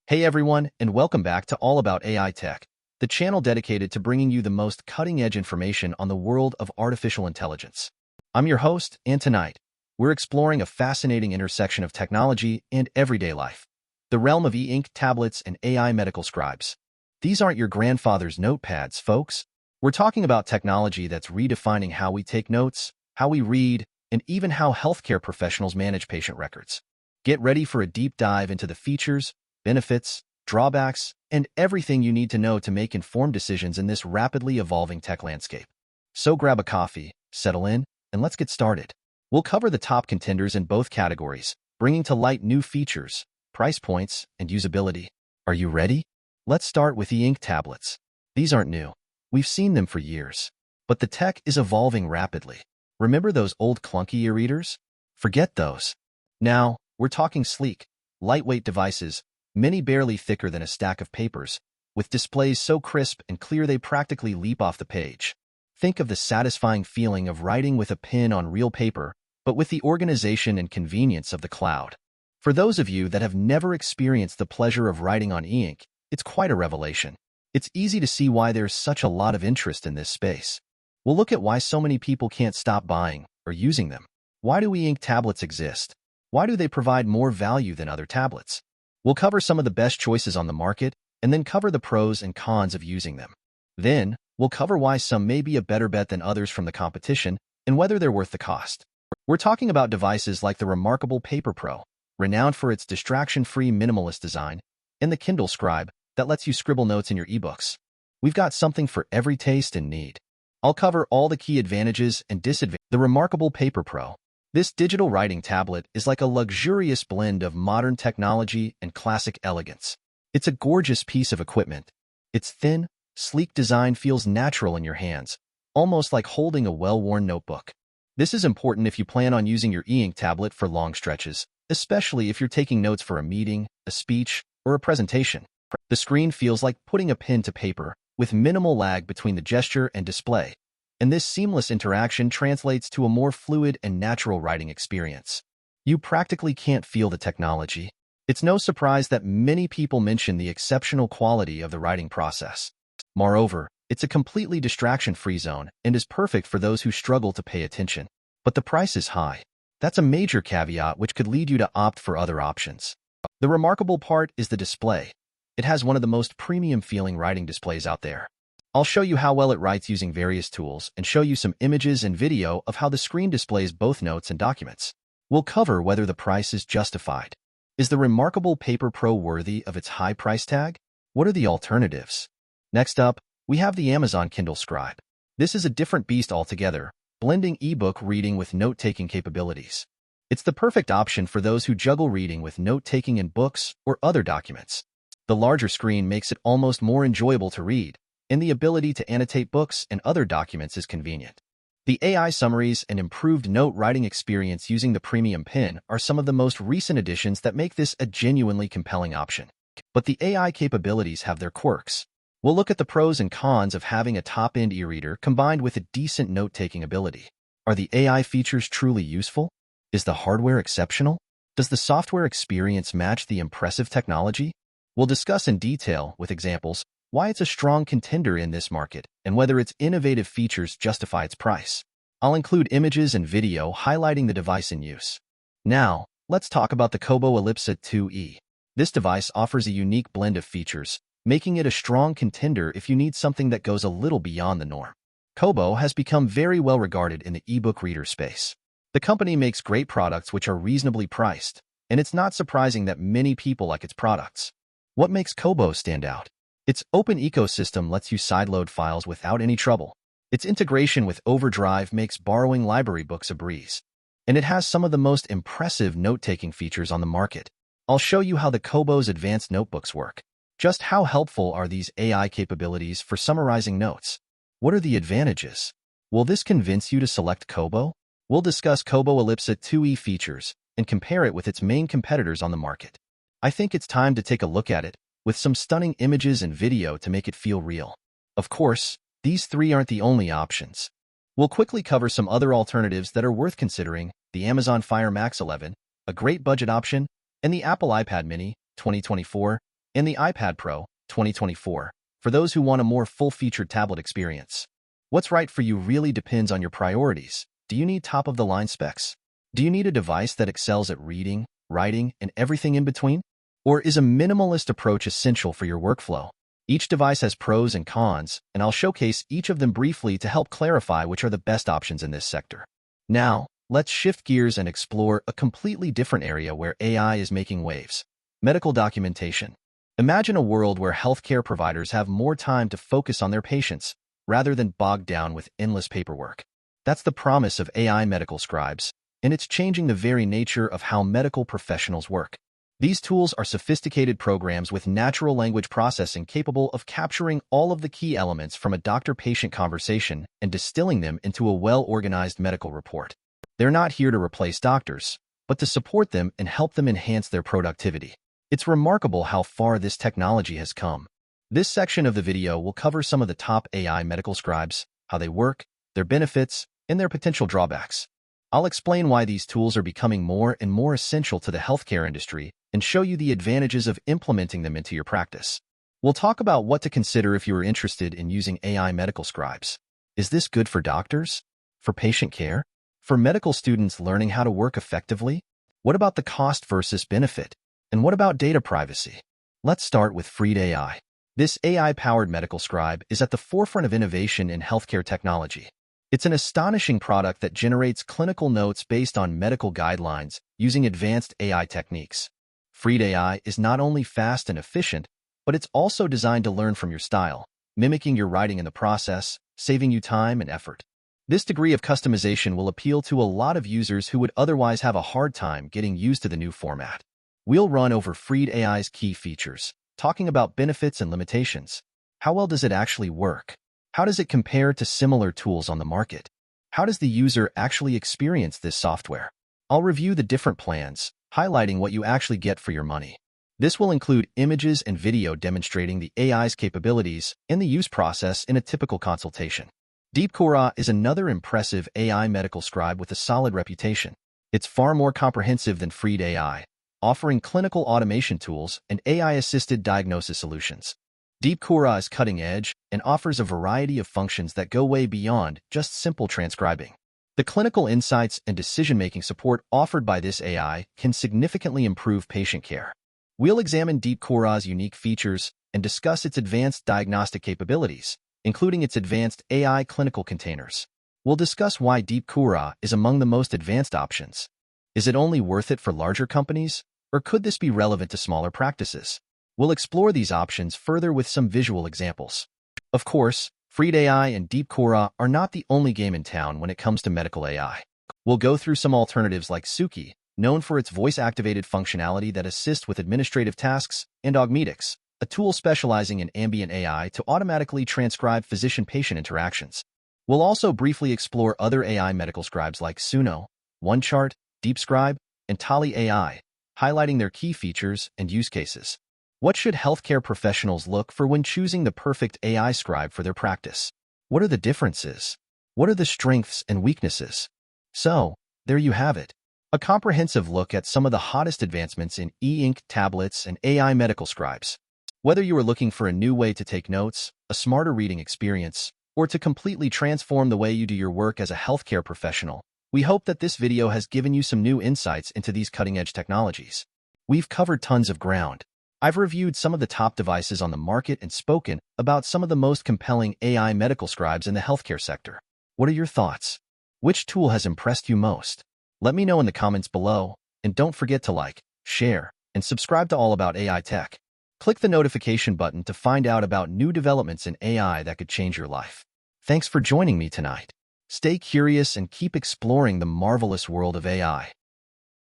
Hey everyone, and welcome back to All About AI Tech, the channel dedicated to bringing you the most cutting-edge information on the world of artificial intelligence. I'm your host, and tonight, we're exploring a fascinating intersection of technology and everyday life, the realm of e-ink tablets and AI medical scribes. These aren't your grandfather's notepads, folks. We're talking about technology that's redefining how we take notes, how we read, and even how healthcare professionals manage patient records. Get ready for a deep dive into the features, benefits, drawbacks, and everything you need to know to make informed decisions in this rapidly evolving tech landscape. So grab a coffee, settle in, and let's get started. We'll cover the top contenders in both categories, bringing to light new features, price points, and usability. Are you ready? Let's start with e-ink tablets. These aren't new. We've seen them for years. But the tech is evolving rapidly. Remember those old clunky e-readers? Forget those. Now, we're talking sleek, lightweight devices, many barely thicker than a stack of papers, with displays so crisp and clear they practically leap off the page. Think of the satisfying feeling of writing with a pen on real paper, but with the organization and convenience of the cloud. For those of you that have never experienced the pleasure of writing on e-ink, it's quite a revelation. It's easy to see why there's such a lot of interest in this space. We'll look at why so many people can't stop buying or using them. Why do e-ink tablets exist? Why do they provide more value than other tablets? We'll cover some of the best choices on the market, and then cover the pros and cons of using them. Then, we'll cover why some may be a better bet than others from the competition, and whether they're worth the cost. We're talking about devices like the remarkable Paper Pro, renowned for its distraction-free minimalist design, and the Kindle Scribe, that lets you scribble notes in your ebooks. We've got something for every taste and need. I'll cover all the key advantages and disadvantages. The remarkable Paper Pro. This digital writing tablet is like a luxurious blend of modern technology and classic elegance. It's a gorgeous piece of equipment. Its thin, sleek design feels natural in your hands, almost like holding a well-worn notebook. This is important if you plan on using your e-ink tablet for long stretches, especially if you're taking notes for a meeting, a speech, or a presentation. The screen feels like putting a pen to paper, with minimal lag between the gesture and display. And this seamless interaction translates to a more fluid and natural writing experience. You practically can't feel the technology. It's no surprise that many people mention the exceptional quality of the writing process. Moreover, it's a completely distraction-free zone and is perfect for those who struggle to pay attention. But the price is high. That's a major caveat which could lead you to opt for other options. The remarkable part is the display. It has one of the most premium-feeling writing displays out there. I'll show you how well it writes using various tools and show you some images and video of how the screen displays both notes and documents. We'll cover whether the price is justified. Is the remarkable Paper Pro worthy of its high price tag? What are the alternatives? Next up, we have the Amazon Kindle Scribe. This is a different beast altogether, blending ebook reading with note-taking capabilities. It's the perfect option for those who juggle reading with note-taking in books or other documents. The larger screen makes it almost more enjoyable to read, and the ability to annotate books and other documents is convenient. The AI summaries and improved note-writing experience using the premium pen are some of the most recent additions that make this a genuinely compelling option. But the AI capabilities have their quirks. We'll look at the pros and cons of having a top-end e-reader combined with a decent note-taking ability. Are the AI features truly useful? Is the hardware exceptional? Does the software experience match the impressive technology? We'll discuss in detail, with examples, why it's a strong contender in this market, and whether its innovative features justify its price. I'll include images and video highlighting the device in use. Now, let's talk about the Kobo Elipsa 2e. This device offers a unique blend of features, making it a strong contender if you need something that goes a little beyond the norm. Kobo has become very well regarded in the ebook reader space. The company makes great products which are reasonably priced, and it's not surprising that many people like its products. What makes Kobo stand out? Its open ecosystem lets you sideload files without any trouble. Its integration with Overdrive makes borrowing library books a breeze. And it has some of the most impressive note-taking features on the market. I'll show you how the Kobo's advanced notebooks work. Just how helpful are these AI capabilities for summarizing notes? What are the advantages? Will this convince you to select Kobo? We'll discuss Kobo Elipsa 2e features and compare it with its main competitors on the market. I think it's time to take a look at it, with some stunning images and video to make it feel real. Of course, these three aren't the only options. We'll quickly cover some other alternatives that are worth considering: the Amazon Fire Max 11, a great budget option, and the Apple iPad mini 2024, and the iPad Pro 2024 for those who want a more full-featured tablet experience. What's right for you really depends on your priorities. Do you need top-of-the-line specs? Do you need a device that excels at reading, writing, and everything in between? Or is a minimalist approach essential for your workflow? Each device has pros and cons, and I'll showcase each of them briefly to help clarify which are the best options in this sector. Now, let's shift gears and explore a completely different area where AI is making waves: medical documentation. Imagine a world where healthcare providers have more time to focus on their patients, rather than bogged down with endless paperwork. That's the promise of AI medical scribes, and it's changing the very nature of how medical professionals work. These tools are sophisticated programs with natural language processing capable of capturing all of the key elements from a doctor-patient conversation and distilling them into a well-organized medical report. They're not here to replace doctors, but to support them and help them enhance their productivity. It's remarkable how far this technology has come. This section of the video will cover some of the top AI medical scribes, how they work, their benefits, and their potential drawbacks. I'll explain why these tools are becoming more and more essential to the healthcare industry and show you the advantages of implementing them into your practice. We'll talk about what to consider if you are interested in using AI medical scribes. Is this good for doctors? For patient care? For medical students learning how to work effectively? What about the cost versus benefit? And what about data privacy? Let's start with Freed AI. This AI-powered medical scribe is at the forefront of innovation in healthcare technology. It's an astonishing product that generates clinical notes based on medical guidelines using advanced AI techniques. Freed AI is not only fast and efficient, but it's also designed to learn from your style, mimicking your writing in the process, saving you time and effort. This degree of customization will appeal to a lot of users who would otherwise have a hard time getting used to the new format. We'll run over Freed AI's key features, talking about benefits and limitations. How well does it actually work? How does it compare to similar tools on the market? How does the user actually experience this software? I'll review the different plans, highlighting what you actually get for your money. This will include images and video demonstrating the AI's capabilities and the use process in a typical consultation. DeepCura is another impressive AI medical scribe with a solid reputation. It's far more comprehensive than Freed AI, offering clinical automation tools and AI-assisted diagnosis solutions. DeepCura is cutting-edge and offers a variety of functions that go way beyond just simple transcribing. The clinical insights and decision-making support offered by this AI can significantly improve patient care. We'll examine DeepCura's unique features and discuss its advanced diagnostic capabilities, including its advanced AI clinical containers. We'll discuss why DeepCura is among the most advanced options. Is it only worth it for larger companies, or could this be relevant to smaller practices? We'll explore these options further with some visual examples. Of course, Freed AI and DeepCura are not the only game in town when it comes to medical AI. We'll go through some alternatives like Suki, known for its voice-activated functionality that assists with administrative tasks, and Augmedix, a tool specializing in ambient AI to automatically transcribe physician-patient interactions. We'll also briefly explore other AI medical scribes like Suno, OneChart, DeepScribe, and Tali AI, highlighting their key features and use cases. What should healthcare professionals look for when choosing the perfect AI scribe for their practice? What are the differences? What are the strengths and weaknesses? So, there you have it. A comprehensive look at some of the hottest advancements in e-ink tablets and AI medical scribes. Whether you are looking for a new way to take notes, a smarter reading experience, or to completely transform the way you do your work as a healthcare professional, we hope that this video has given you some new insights into these cutting-edge technologies. We've covered tons of ground. I've reviewed some of the top devices on the market and spoken about some of the most compelling AI medical scribes in the healthcare sector. What are your thoughts? Which tool has impressed you most? Let me know in the comments below, and don't forget to like, share, and subscribe to All About AI Tech. Click the notification button to find out about new developments in AI that could change your life. Thanks for joining me tonight. Stay curious and keep exploring the marvelous world of AI.